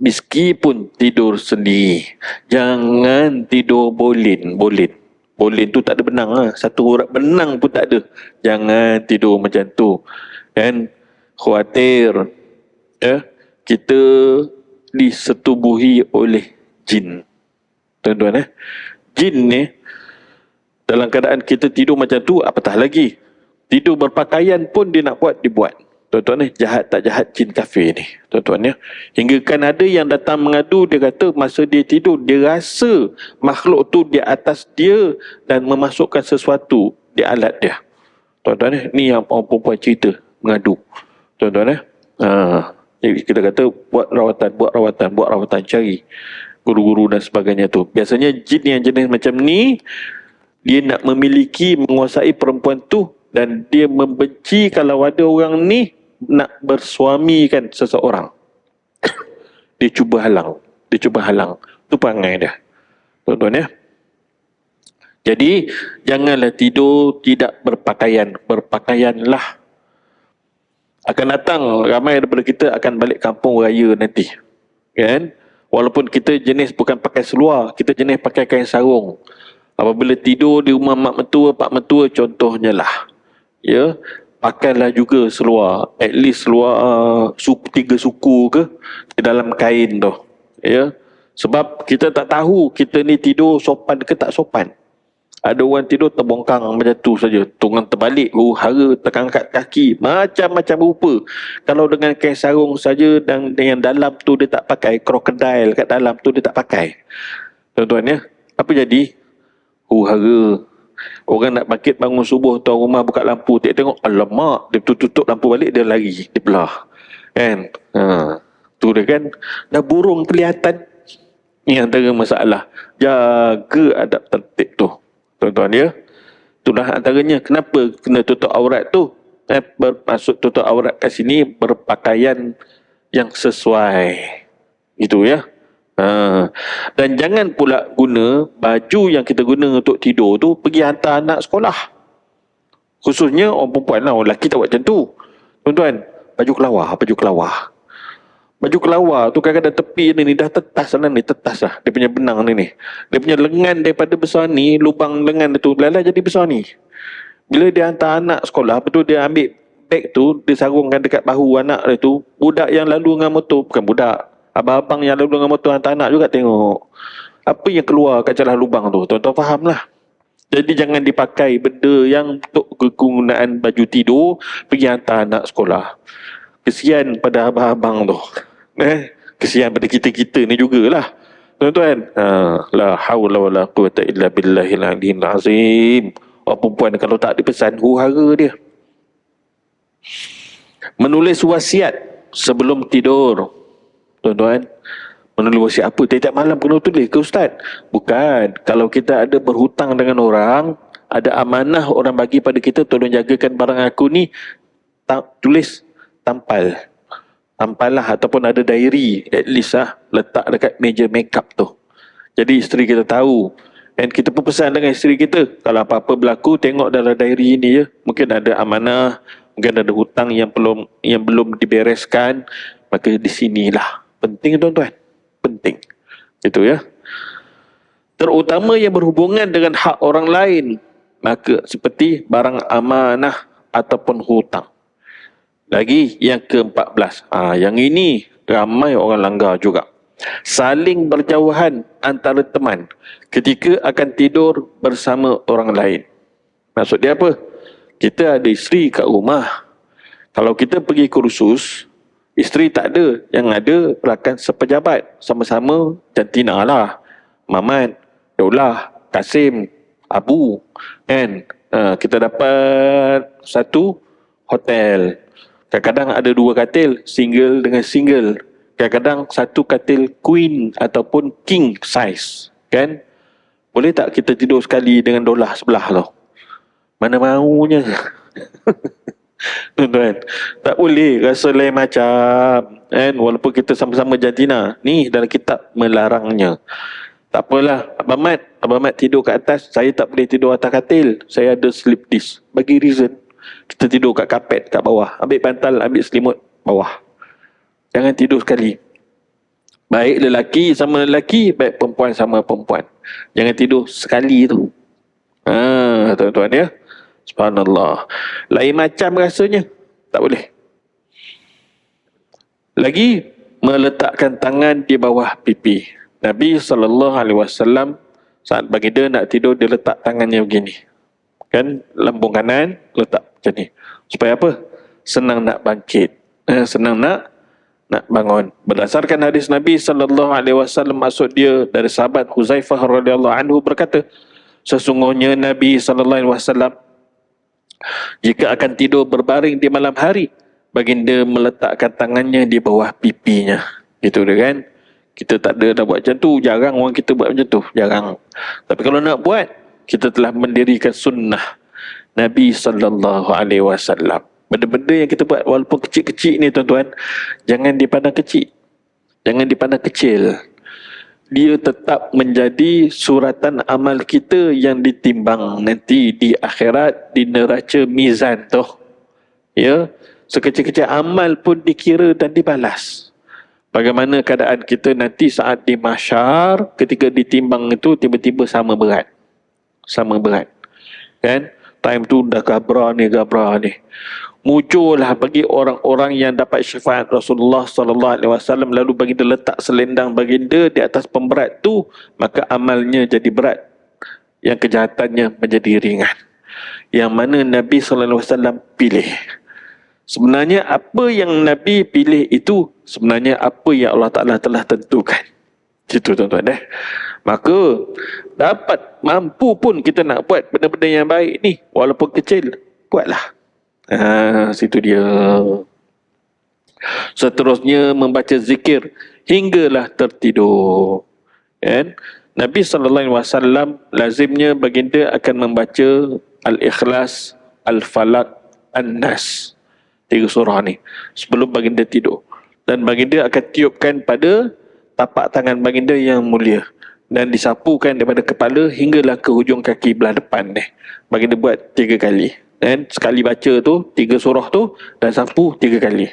Meskipun tidur sendiri, jangan tidur bolin. Bolin tu tak ada benang lah. Satu urat benang pun tak ada. Jangan tidur macam tu. Kan? Khawatir ya, kita disetubuhi oleh jin. Tuan-tuan jin ni dalam keadaan kita tidur macam tu, apatah lagi tidur berpakaian pun dia nak buat, dibuat. Tuan-tuan jahat tak jahat jin kafir ni, tuan-tuan hingga kan ada yang datang mengadu, dia kata masa dia tidur dia rasa makhluk tu di atas dia dan memasukkan sesuatu di alat dia. Tuan-tuan ni yang orang perempuan cerita mengadu. Tuan-tuan jadi kita kata buat rawatan, cari guru-guru dan sebagainya tu. Biasanya jin yang jenis macam ni, dia nak memiliki, menguasai perempuan tu, dan dia membenci kalau ada orang ni nak bersuamikan seseorang. Dia cuba halang. Tu perangai dia. Tuan-tuan Jadi janganlah tidur tidak berpakaian. Berpakaianlah. Akan datang ramai daripada kita akan balik kampung raya nanti. Kan? Walaupun kita jenis bukan pakai seluar, kita jenis pakai kain sarung. Apabila tidur di rumah mak mentua, pak mentua contohnya lah. Ya, pakailah juga seluar. At least seluar 3 suku ke di dalam kain tu. Ya. Sebab kita tak tahu kita ni tidur sopan ke tak sopan. Ada orang tidur terbongkang macam tu saja. Tungang terbalik, hara, tekan kat kaki, macam-macam rupa. Kalau dengan kain sarung saja dan yang dalam tu dia tak pakai, krokodil kat dalam tu dia tak pakai. Tuan-tuan apa jadi? Hara. Orang nak bangkit bangun subuh, tuan rumah buka lampu, tengok, alamak, dia tutup lampu balik, dia lari, dia belah. Kan? Tu dia kan, dah burung kelihatan. Ini antara masalah. Jaga adab tertib tu. Tuan-tuan itulah antaranya kenapa kena tutup aurat tu. Bermaksud tutup aurat kat sini berpakaian yang sesuai. Itu ya. Dan jangan pula guna baju yang kita guna untuk tidur tu pergi hantar anak sekolah. Khususnya orang perempuan lah, orang lelaki tak buat macam tu. Tuan-tuan, baju kelawar. Baju kelawar tu kadang-kadang tepi ni dah tetas lah ni, tetas lah. Dia punya benang ni. Dia punya lengan daripada besar ni, lubang lengan tu lala jadi besar ni. Bila dia hantar anak sekolah, betul dia ambil beg tu, dia sarungkan dekat bahu anak dia tu. Budak yang lalu dengan motor, bukan budak, abang-abang yang lalu dengan motor hantar anak juga tengok. Apa yang keluar kat celah lubang tu, tuan-tuan faham lah. Jadi jangan dipakai benda yang untuk kegunaan baju tidur pergi hantar anak sekolah. Kesian pada abang-abang tu. Kesian pada kita-kita ni jugalah. Tuan-tuan, la haula wala quwata illa billahil aliyyil azim. Orang perempuan kalau tak dipesan, hara dia. Menulis wasiat sebelum tidur. Tuan-tuan, menulis wasiat apa? Tiap malam kena tulis ke ustaz? Bukan. Kalau kita ada berhutang dengan orang, ada amanah orang bagi pada kita, tolong jagakan barang aku ni, tulis, tampal lah, ataupun ada diary at least letak dekat meja makeup tu. Jadi isteri kita tahu. Dan kita pun pesan dengan isteri kita, kalau apa-apa berlaku tengok dalam diary ni ya. Mungkin ada amanah, mungkin ada hutang yang belum dibereskan, maka di sinilah. Penting tuan-tuan. Penting. Itu ya. Terutama yang berhubungan dengan hak orang lain. Maka seperti barang amanah ataupun hutang. Lagi yang ke-14. Yang ini ramai orang langgar juga. Saling berjauhan antara teman ketika akan tidur bersama orang lain. Maksud dia apa? Kita ada isteri kat rumah. Kalau kita pergi kursus, isteri tak ada. Yang ada rakan sepejabat. Sama-sama jantina lah. Mamat, Daulah, Kasim, Abu. Kan? Kita dapat satu hotel. Kadang-kadang ada 2 katil, single dengan single. Kadang-kadang satu katil queen ataupun king size. Kan? Boleh tak kita tidur sekali dengan Daulah sebelah tu? Mana maunya. Tuan-tuan, tak boleh rasa lain macam. Kan? Walaupun kita sama-sama jantina. Ni dalam kitab melarangnya. Tak apalah, Abang Mat tidur kat atas, saya tak boleh tidur atas katil. Saya ada sleep disc. Bagi reason. Kita tidur kat kapet kat bawah. Ambil bantal, ambil selimut bawah. Jangan tidur sekali. Baik lelaki sama lelaki, baik perempuan sama perempuan. Jangan tidur sekali tu. Tuan-tuan ya. Subhanallah. Lain macam rasanya. Tak boleh. Lagi, meletakkan tangan di bawah pipi. Nabi SAW saat baginda nak tidur, dia letak tangannya begini. Kan, lambung kanan letak macam ni. Supaya apa? Senang nak bangkit. Senang nak bangun. Berdasarkan hadis Nabi SAW, maksud dia dari sahabat Huzaifah radhiyallahu anhu berkata, sesungguhnya Nabi SAW jika akan tidur berbaring di malam hari, baginda meletakkan tangannya di bawah pipinya. Gitu dia kan. Kita tak ada dah buat macam tu. Jarang orang kita buat macam tu. Jarang. Tapi kalau nak buat, kita telah mendirikan sunnah Nabi SAW. Benda-benda yang kita buat walaupun kecil-kecil ni tuan-tuan, jangan dipandang kecil. Jangan dipandang kecil. Dia tetap menjadi suratan amal kita yang ditimbang nanti di akhirat, di neraca mizan tu. Ya, sekecil-kecil amal pun dikira dan dibalas. Bagaimana keadaan kita nanti saat di mahsyar, ketika ditimbang itu tiba-tiba sama berat. Sama berat. Kan? Time tu dah gabra ni. Muncullah bagi orang-orang yang dapat syafaat Rasulullah SAW, lalu baginda letak selendang baginda di atas pemberat tu, maka amalnya jadi berat, yang kejahatannya menjadi ringan. Yang mana Nabi SAW pilih. Sebenarnya apa yang Nabi pilih itu sebenarnya apa yang Allah Ta'ala telah tentukan. Itu tuan-tuan Maka dapat mampu pun kita nak buat benda-benda yang baik ni, walaupun kecil, buatlah. Situ dia. Seterusnya membaca zikir hinggalah tertidur. Kan? Nabi SAW lazimnya baginda akan membaca Al-Ikhlas, Al-Falaq, An-Nas. 3 surah ni sebelum baginda tidur. Dan baginda akan tiupkan pada tapak tangan baginda yang mulia dan disapukan daripada kepala hinggalah ke hujung kaki belah depan ni. Baginda buat 3 kali. Dan sekali baca tu 3 surah tu dan sapu 3 kali.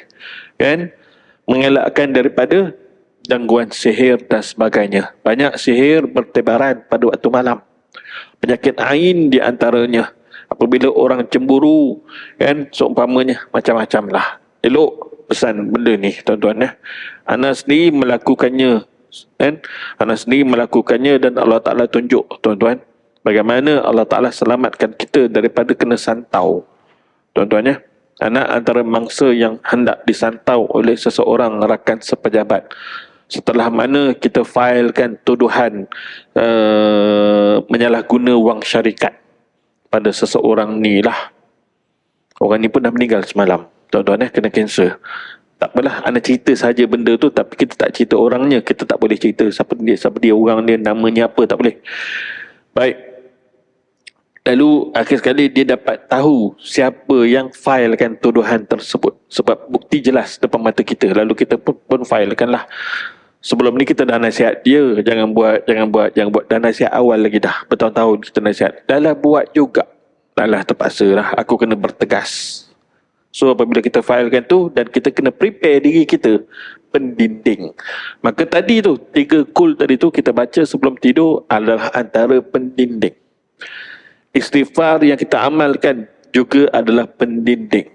Kan? Mengelakkan daripada gangguan sihir dan sebagainya. Banyak sihir bertebaran pada waktu malam. Penyakit ain di antaranya. Apabila orang cemburu, kan, seumpamanya macam-macam lah. Elok pesan benda ni tuan-tuan Ana sendiri melakukannya, kan? Ana sendiri melakukannya dan Allah Ta'ala tunjuk tuan-tuan bagaimana Allah Ta'ala selamatkan kita daripada kena santau. Tuan-tuan Anak antara mangsa yang hendak disantau oleh seseorang rakan sepejabat. Setelah mana kita failkan tuduhan menyalahguna wang syarikat pada seseorang ni lah. Orang ni pun dah meninggal semalam. Tuan-tuan kena kanser. Tak apalah, anda cerita saja benda tu, tapi kita tak cerita orangnya. Kita tak boleh cerita siapa dia, orang dia, namanya apa, tak boleh. Baik. Lalu akhir sekali dia dapat tahu siapa yang failkan tuduhan tersebut. Sebab bukti jelas depan mata kita. Lalu kita pun failkan lah. Sebelum ni kita dah nasihat dia, jangan buat. Dah nasihat awal lagi dah. Bertahun-tahun kita nasihat. Dah lah buat juga. Dah lah terpaksa lah. Aku kena bertegas. So apabila kita filekan tu dan kita kena prepare diri kita, pendinding. Maka tadi tu, 3 kul tadi tu kita baca sebelum tidur adalah antara pendinding. Istighfar yang kita amalkan juga adalah pendinding.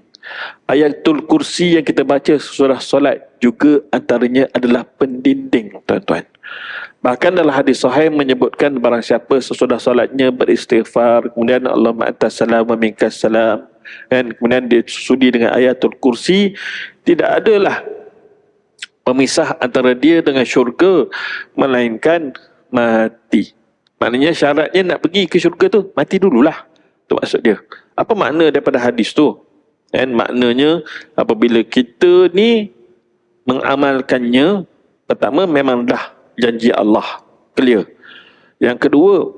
Ayatul Kursi yang kita baca surah solat juga antaranya adalah pendinding, tuan-tuan. Bahkan dalam hadis sahih menyebutkan barang siapa sesudah solatnya beristighfar, kemudian Allahumma antas salam wa minkas salam, dan kemudian dia sudi dengan ayatul kursi, tidak adalah pemisah antara dia dengan syurga melainkan mati. Maknanya syaratnya nak pergi ke syurga tu, mati dululah. Itu maksud dia. Apa makna daripada hadis tu? Dan maknanya apabila kita ni mengamalkannya, pertama memang dah janji Allah clear. Yang kedua,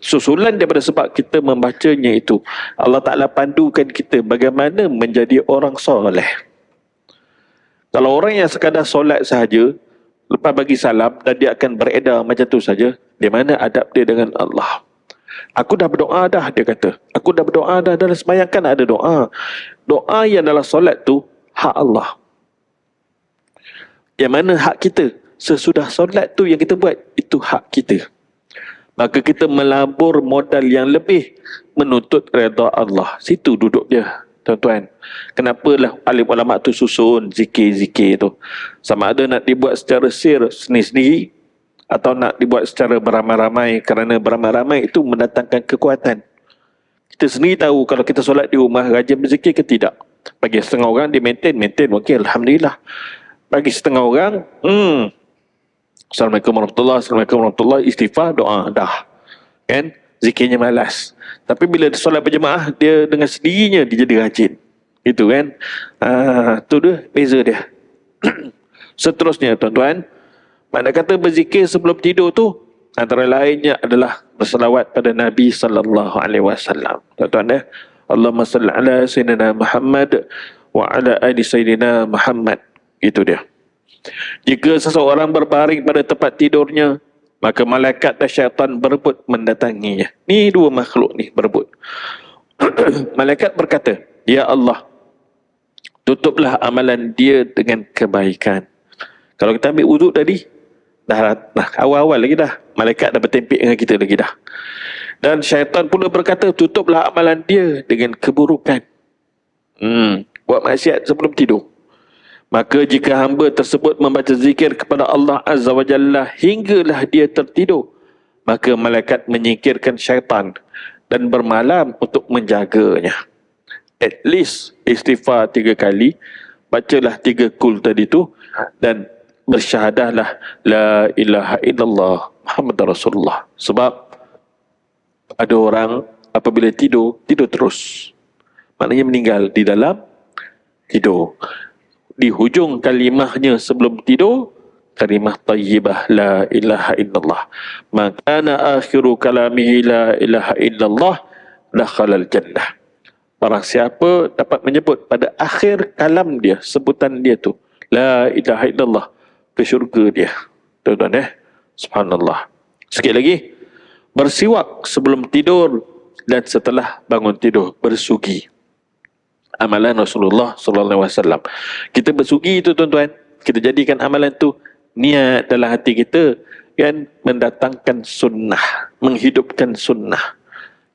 susulan daripada sebab kita membacanya itu, Allah Ta'ala pandukan kita bagaimana menjadi orang soleh. Kalau orang yang sekadar solat sahaja, lepas bagi salam dan dia akan beredar macam tu saja, di mana adab dia dengan Allah? Aku dah berdoa dah, dia kata. Aku dah berdoa dah, dalam sembahyang kan ada doa. Doa yang dalam solat tu hak Allah. Yang mana hak kita? sesudah solat tu yang kita buat, itu hak kita. Maka kita melabur modal yang lebih menuntut redha Allah. Situ duduk dia, tuan-tuan. Kenapalah alim ulama tu susun zikir-zikir tu? Sama ada nak dibuat secara sendiri-sendiri atau nak dibuat secara beramai-ramai, kerana beramai-ramai itu mendatangkan kekuatan. Kita sendiri tahu kalau kita solat di rumah rajin berzikir ke tidak. Bagi setengah orang dia maintain, okey, alhamdulillah. Bagi setengah orang, Assalamualaikum warahmatullahi, Assalamualaikum warahmatullahi, istighfar, doa, dah. Kan? Zikirnya malas. Tapi bila solat berjemaah, dia dengan sendirinya dia jadi rajin. Itu kan? Tu dia, beza dia. Seterusnya tuan-tuan, makna kata berzikir sebelum tidur tu, antara lainnya adalah berselawat pada Nabi sallallahu alaihi wasallam. Tuan-tuan ya, Allahumma salli ala sayyidina Muhammad wa ala ali sayyidina Muhammad. Itu dia. Jika seseorang berbaring pada tempat tidurnya, maka malaikat dan syaitan berebut mendatanginya. Ni dua makhluk ni berebut. Malaikat berkata, ya Allah, tutuplah amalan dia dengan kebaikan. Kalau kita ambil wuduk tadi, dah awal-awal lagi dah, malaikat dah bertempik dengan kita lagi dah. Dan syaitan pula berkata, tutuplah amalan dia dengan keburukan. Buat maksiat sebelum tidur. Maka jika hamba tersebut membaca zikir kepada Allah Azza wa Jalla hinggalah dia tertidur, maka malaikat menyingkirkan syaitan dan bermalam untuk menjaganya. At least istighfar 3 kali, bacalah 3 kul tadi tu, dan bersyahadahlah la ilaha illallah Muhammad Rasulullah. Sebab ada orang apabila tidur terus, maknanya meninggal di dalam tidur. Di hujung kalimahnya sebelum tidur, kalimah tayyibah la ilaha illallah. Makana akhiru kalamihi la ilaha illallah dakhalal jannah. Barang siapa dapat menyebut pada akhir kalam dia, sebutan dia tu la ilaha illallah, ke syurga dia. Tuan-tuan subhanallah. Sikit lagi, bersiwak sebelum tidur dan setelah bangun tidur, bersugi. Amalan Rasulullah sallallahu alaihi wasallam. Kita bersugi itu tuan-tuan, kita jadikan amalan tu niat dalam hati kita, kan, mendatangkan sunnah, menghidupkan sunnah.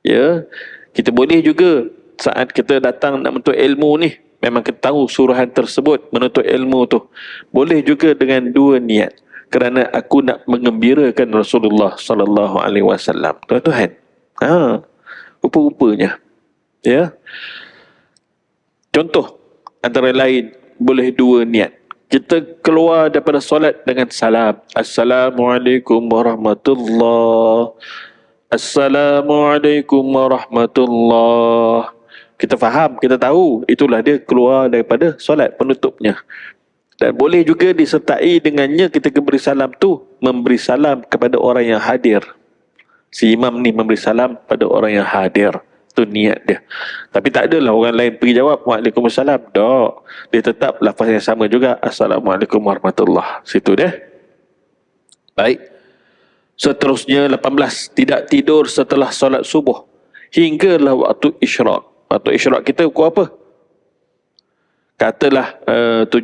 Ya, kita boleh juga saat kita datang nak menuntut ilmu ni, memang kita tahu suruhan tersebut menuntut ilmu tu, boleh juga dengan 2 niat. Kerana aku nak mengembirakan Rasulullah sallallahu alaihi wasallam. Tuan-tuan, rupa-rupanya, ya. Contoh antara lain, boleh 2 niat. Kita keluar daripada solat dengan salam. Assalamualaikum warahmatullahi. Assalamualaikum warahmatullahi. Kita faham, kita tahu, itulah dia keluar daripada solat penutupnya. Dan boleh juga disertai dengannya ketika beri salam tu, memberi salam kepada orang yang hadir. Si imam ni memberi salam pada orang yang hadir. Itu niat dia. Tapi tak adalah orang lain pergi jawab Waalaikumsalam. Tak. Dia tetap lafaz yang sama juga. Assalamualaikum warahmatullahi. Situ dia. Baik. Seterusnya 18. Tidak tidur setelah solat subuh hinggalah waktu isyraq. Waktu isyraq kita pukul apa? Katalah 7.20.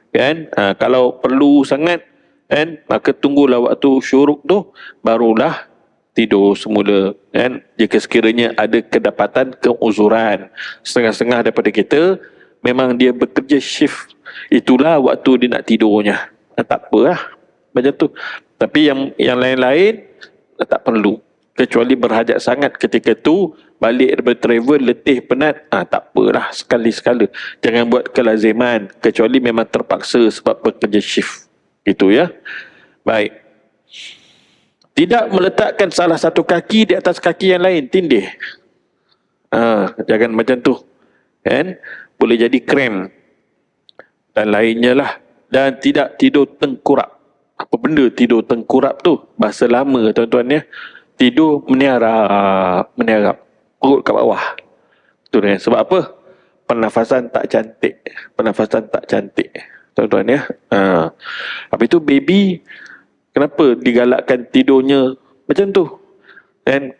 Kan? Kalau perlu sangat, kan, maka tunggulah waktu syuruk tu, barulah tidur semula, kan. Jika sekiranya ada kedapatan keuzuran setengah-setengah daripada kita, memang dia bekerja shift, itulah waktu dia nak tidurnya, tak apalah macam tu. Tapi yang lain-lain tak perlu, kecuali berhajat sangat ketika tu, balik daripada travel letih penat, tak apalah, sekali-sekala jangan buat kelaziman, kecuali memang terpaksa sebab bekerja shift. Itu ya. Baik. Tidak meletakkan salah satu kaki di atas kaki yang lain, tindih. Jangan macam tu, kan? Boleh jadi kram dan lainnya lah. Dan tidak tidur tengkurap. Apa benda tidur tengkurap tu? Bahasa lama tuan-tuan ya. Tidur meniarap, perut kat bawah. Tu dia. Sebab apa? Pernafasan tak cantik. Tuan-tuan ya. Habis tu baby, kenapa digalakkan tidurnya macam tu? Dan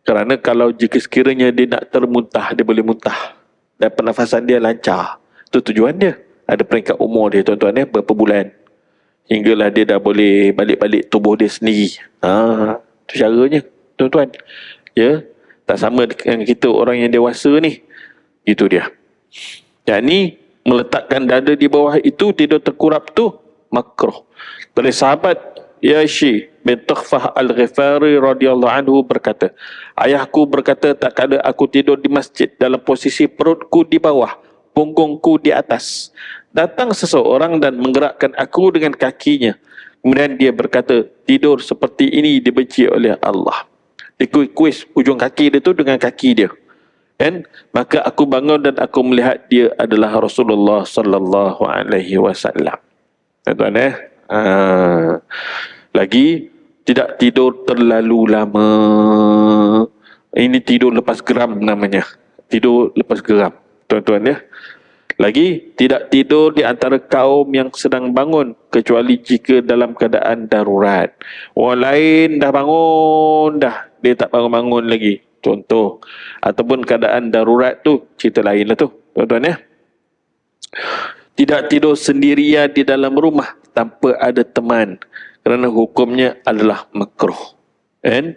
kerana kalau jika sekiranya dia nak termuntah, dia boleh muntah. Dan pernafasan dia lancar. Itu tujuan dia. Ada peringkat umur dia tuan-tuan ya, berapa bulan. hinggalah dia dah boleh balik-balik tubuh dia sendiri. Itu caranya, tuan-tuan. Ya, tak sama dengan kita orang yang dewasa ni. Itu dia. Yang ni, meletakkan dada di bawah itu, tidur terkurap tu makruh. Dari sahabat Yashi bin Tukhfah Al-Ghifari radhiyallahu anhu berkata, ayahku berkata, tak kala aku tidur di masjid dalam posisi perutku di bawah, punggungku di atas. Datang seseorang dan menggerakkan aku dengan kakinya. Kemudian dia berkata, tidur seperti ini dibenci oleh Allah. Dia kuis ujung kaki dia tu dengan kaki dia. Kan? Maka aku bangun dan aku melihat dia adalah Rasulullah sallallahu alaihi wasallam. Tuan-tuan lagi, tidak tidur terlalu lama. Ini tidur lepas geram namanya. Tidur lepas geram, tuan-tuan ya. Lagi, tidak tidur di antara kaum yang sedang bangun, kecuali jika dalam keadaan darurat. Orang lain dah bangun dah, dia tak bangun-bangun lagi. Contoh. Ataupun keadaan darurat tu, cerita lain lah tu, tuan-tuan ya. Tidak tidur sendirian di dalam rumah tanpa ada teman, kerana hukumnya adalah makruh. Dan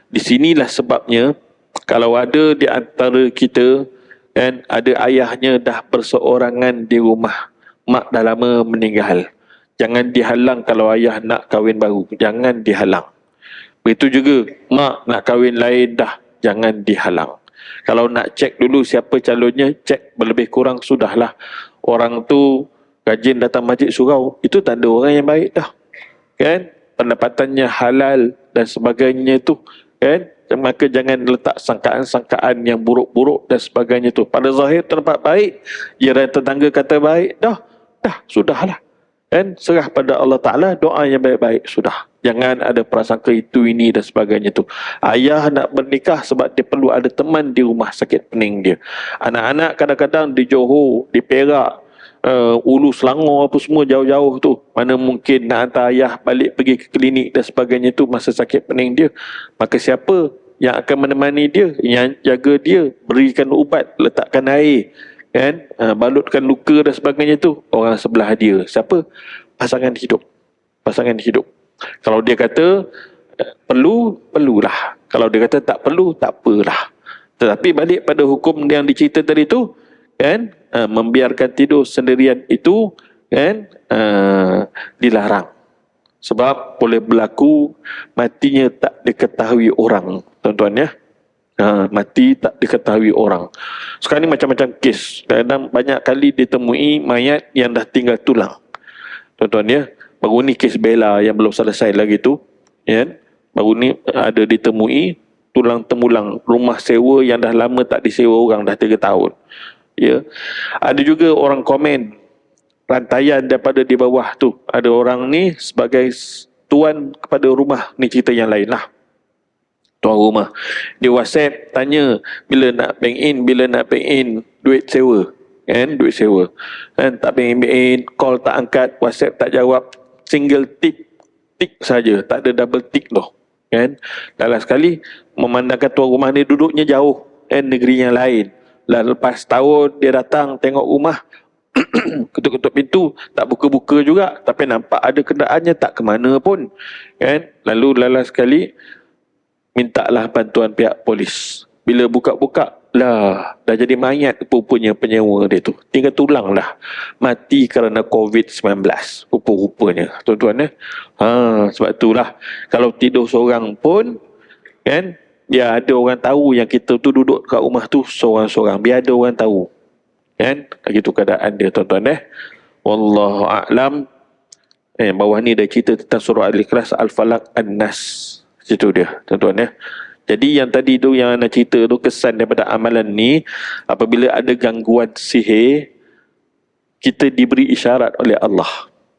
di sinilah sebabnya, kalau ada di antara kita dan ada ayahnya dah berseorangan di rumah, mak dah lama meninggal, jangan dihalang kalau ayah nak kahwin baru. Jangan dihalang. Begitu juga mak nak kahwin lain dah, jangan dihalang. Kalau nak cek dulu siapa calonnya, cek lebih kurang sudahlah. Orang tu rajin datang masjid surau, itu tanda orang yang baik dah. Kan? Pendapatannya halal dan sebagainya tu, kan? Maka jangan letak sangkaan-sangkaan yang buruk-buruk dan sebagainya tu. Pada zahir terdapat baik, jiran tetangga kata baik, dah sudahlah. Kan? Serah pada Allah Ta'ala, doa yang baik-baik, sudah. Jangan ada prasangka itu, ini dan sebagainya tu. Ayah nak bernikah sebab dia perlu ada teman di rumah sakit pening dia. Anak-anak kadang-kadang di Johor, di Perak, Ulu Selangor apa semua jauh-jauh tu, mana mungkin nak hantar ayah balik pergi ke klinik dan sebagainya tu masa sakit pening dia. Maka siapa yang akan menemani dia, yang jaga dia, berikan ubat, letakkan air, kan, balutkan luka dan sebagainya tu, orang sebelah dia. Siapa? Pasangan hidup. Pasangan hidup. Kalau dia kata perlulah. Kalau dia kata tak perlu, tak apalah. Tetapi balik pada hukum yang dicerita tadi tu, kan, membiarkan tidur sendirian itu, kan, dilarang. Sebab boleh berlaku matinya tak diketahui orang, tuan-tuan ya. Mati tak diketahui orang. Sekarang ni macam-macam kes. Kadang banyak kali ditemui mayat yang dah tinggal tulang, tuan-tuan ya. Baru ni kes Bella yang belum selesai lagi tu, ya. Baru ni ada ditemui tulang temulang rumah sewa yang dah lama tak disewa orang, dah 3 tahun. Ya. Ada juga orang komen rantaian daripada di bawah tu. Ada orang ni sebagai tuan kepada rumah, ni cerita yang lain lah. Tuan rumah, dia WhatsApp tanya bila nak bank in duit sewa, kan, duit sewa, kan, tak bank in, call tak angkat, WhatsApp tak jawab, single tick saja, tak ada double tick tu, kan. Dalam sekali memandangkan tuan rumah ni duduknya jauh, kan, negeri yang lain. Lalu lepas tahun dia datang tengok rumah, ketuk-ketuk pintu, tak buka-buka juga, tapi nampak ada kenderaannya, tak ke mana pun, kan. Lalu lalas sekali mintalah bantuan pihak polis. Bila buka-buka, lah dah jadi mayat rupanya penyewa dia tu. Tinggal tulang lah. Mati kerana COVID-19 rupa-rupanya, tuan-tuan ya. Sebab itulah kalau tidur seorang pun, kan, biar ada orang tahu yang kita tu duduk kat rumah tu seorang-seorang. Biar ada orang tahu, kan. Begitu keadaan dia, tuan-tuan ya. Wallahu a'lam. Bawah ni dah cerita tentang surah Al-Ikhlas, Al-Falaq, An-Nas. Itu dia, tuan-tuan ya. Jadi yang tadi tu yang nak cerita tu, kesan daripada amalan ni, apabila ada gangguan sihir, kita diberi isyarat oleh Allah.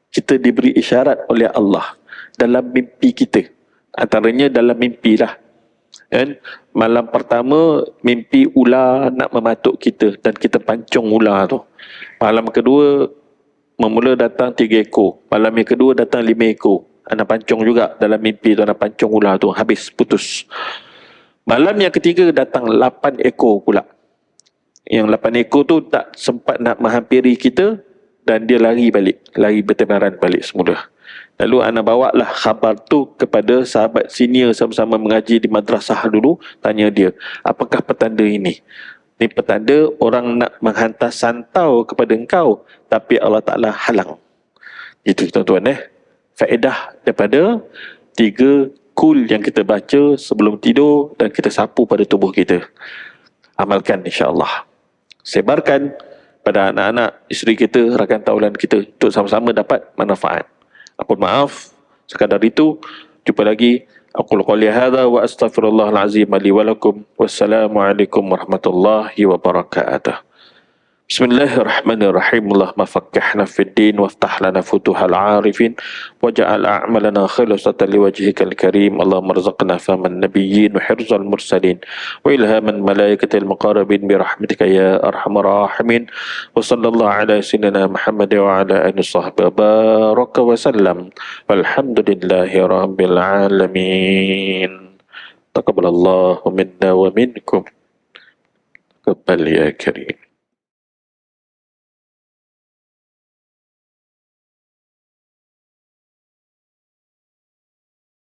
Kita diberi isyarat oleh Allah dalam mimpi kita. Antaranya dalam mimpi lah. Kan? Malam pertama mimpi ular nak mematuk kita dan kita pancung ular tu. Malam kedua memula datang 3 ekor. Malam yang kedua datang 5 ekor. Anak pancung juga dalam mimpi tu, anak pancung ular tu, habis putus. Malam yang ketiga datang 8 ekor pula. Yang 8 ekor tu tak sempat nak menghampiri kita dan dia lari balik, lari bertebaran balik semula. Lalu ana bawalah khabar tu kepada sahabat senior sama-sama mengaji di madrasah dulu, tanya dia, apakah petanda ini? Ini petanda orang nak menghantar santau kepada engkau, tapi Allah Ta'ala halang. Itu tuan-tuan faedah daripada 3 kul yang kita baca sebelum tidur dan kita sapu pada tubuh kita. Amalkan insya-Allah. Sebarkan pada anak-anak, isteri kita, rakan taulan kita untuk sama-sama dapat manfaat. Ampun maaf sekadar itu. Jumpa lagi. Aqul qouli hadza wa astaghfirullahal azim li wa lakum. Wassalamualaikum warahmatullahi wabarakatuh. Bismillahirrahmanirrahim. Allahumma faqqihna fid din waftah lana futuhal arifin waj'al a'malana khalisatan liwajhikal karim. Allahumma rzuqna fahman nabiyyin wa hirzal mursalin wa ilhaman malaikatil muqarrabin bi rahmatika ya arhamar rahimin. Wa sallallahu ala sayyidina Muhammad wa ala alihi washabbihi baraka wa sallam. Walhamdulillahi rabbil alamin. Taqabbalallahu minna wa minkum. Taqabbal ya karim.